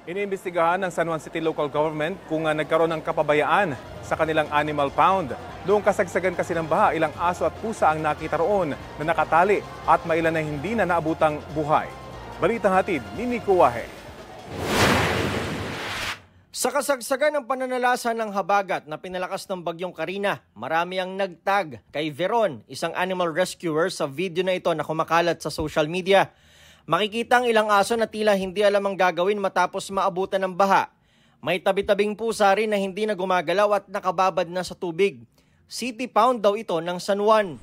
Iniimbestigahan ng San Juan City Local Government kung nagkaroon ng kapabayaan sa kanilang animal pound. Noong kasagsagan kasi ng baha, ilang aso at pusa ang nakita roon na nakatali at mailan na hindi na naabutang buhay. Balitang hatid ni Nico Wahe. Sa kasagsagan ng pananalasan ng habagat na pinalakas ng bagyong Karina, marami ang nagtag kay Veron, isang animal rescuer, sa video na ito na kumakalat sa social media. Makikita ang ilang aso na tila hindi alam ang gagawin matapos maabutan ng baha. May tabi-tabing pusa rin na hindi na gumagalaw at nakababad na sa tubig. City pound daw ito ng San Juan.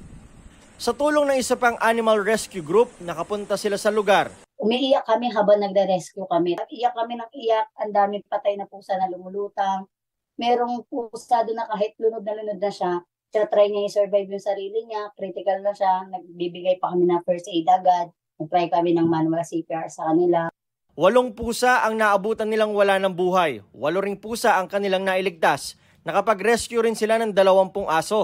Sa tulong ng isa pang animal rescue group, nakapunta sila sa lugar. Umiiyak kami habang nagre-rescue kami. Iyak kami ng iyak, ang daming patay na pusa na lumulutang. Merong pusa doon na kahit lunod na siya, try niya i-survive yung sarili niya, critical na siya, nagbibigay pa kami ng first aid agad. Nag-try kami ng manual CPR sa kanila. 8 pusa ang naabutan nilang wala ng buhay. 8 ring pusa ang kanilang nailigtas. Nakapag-rescue rin sila ng 20 aso.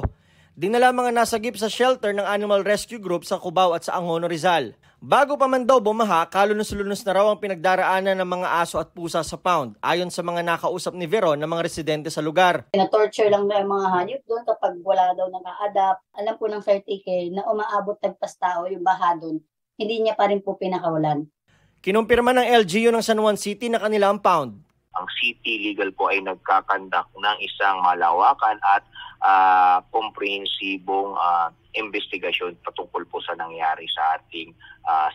Dinala mga nasagip sa shelter ng Animal Rescue Group sa Cubao at sa Angono, Rizal. Bago pa man daw bumaha, kalunos-lunos na raw ang pinagdaraanan ng mga aso at pusa sa pound, ayon sa mga nakausap ni Veron ng mga residente sa lugar. Na-torture lang na yung mga hayop doon kapag wala daw naka-adapt. Alam po ng 30K na umaabot tagpas tao yung baha doon. Hindi niya pa rin po pinakawalan. Kinumpirma ng LGU ng San Juan City na kanila ang pound. Ang City Legal po ay nagkakandak ng isang malawakan at komprehensibong investigasyon patungkol po sa nangyari sa ating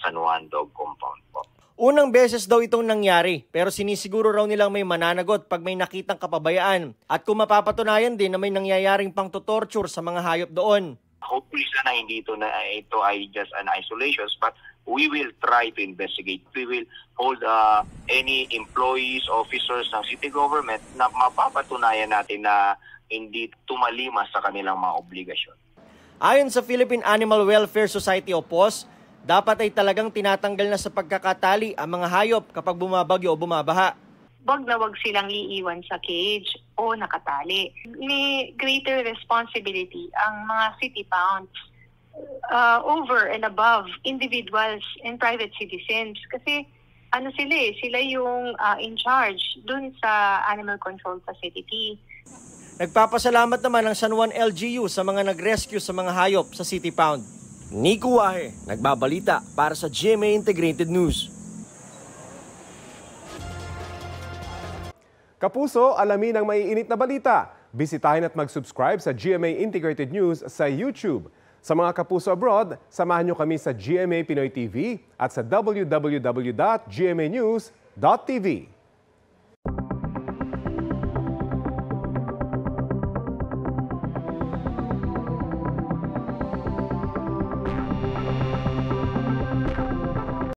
San Juan Dog Compound po. Unang beses daw itong nangyari, pero sinisiguro raw nilang may mananagot pag may nakitang kapabayaan at kung mapapatunayan din na may nangyayaring pang-torture sa mga hayop doon. Hopefully sana hindi ito ay just an isolations, but we will try to investigate. We will hold any employees, officers ng city government na mapapatunayan natin na hindi tumalimas sa kanilang mga obligasyon. Ayon sa Philippine Animal Welfare Society o POS, dapat ay talagang tinatanggal na sa pagkakatali ang mga hayop kapag bumabagyo o bumabaha. Wag na wag silang iiwan sa cage o nakatali. May greater responsibility ang mga city pounds over and above individuals and private citizens. Kasi sila yung in charge dun sa animal control facility. Nagpapasalamat naman ang San Juan LGU sa mga nag-rescue sa mga hayop sa City Pound. Nico Wahe, nagbabalita para sa GMA Integrated News. Kapuso, alamin ang maiinit na balita. Bisitahin at mag-subscribe sa GMA Integrated News sa YouTube. Sa mga kapuso abroad, samahan nyo kami sa GMA Pinoy TV at sa www.gmanews.tv.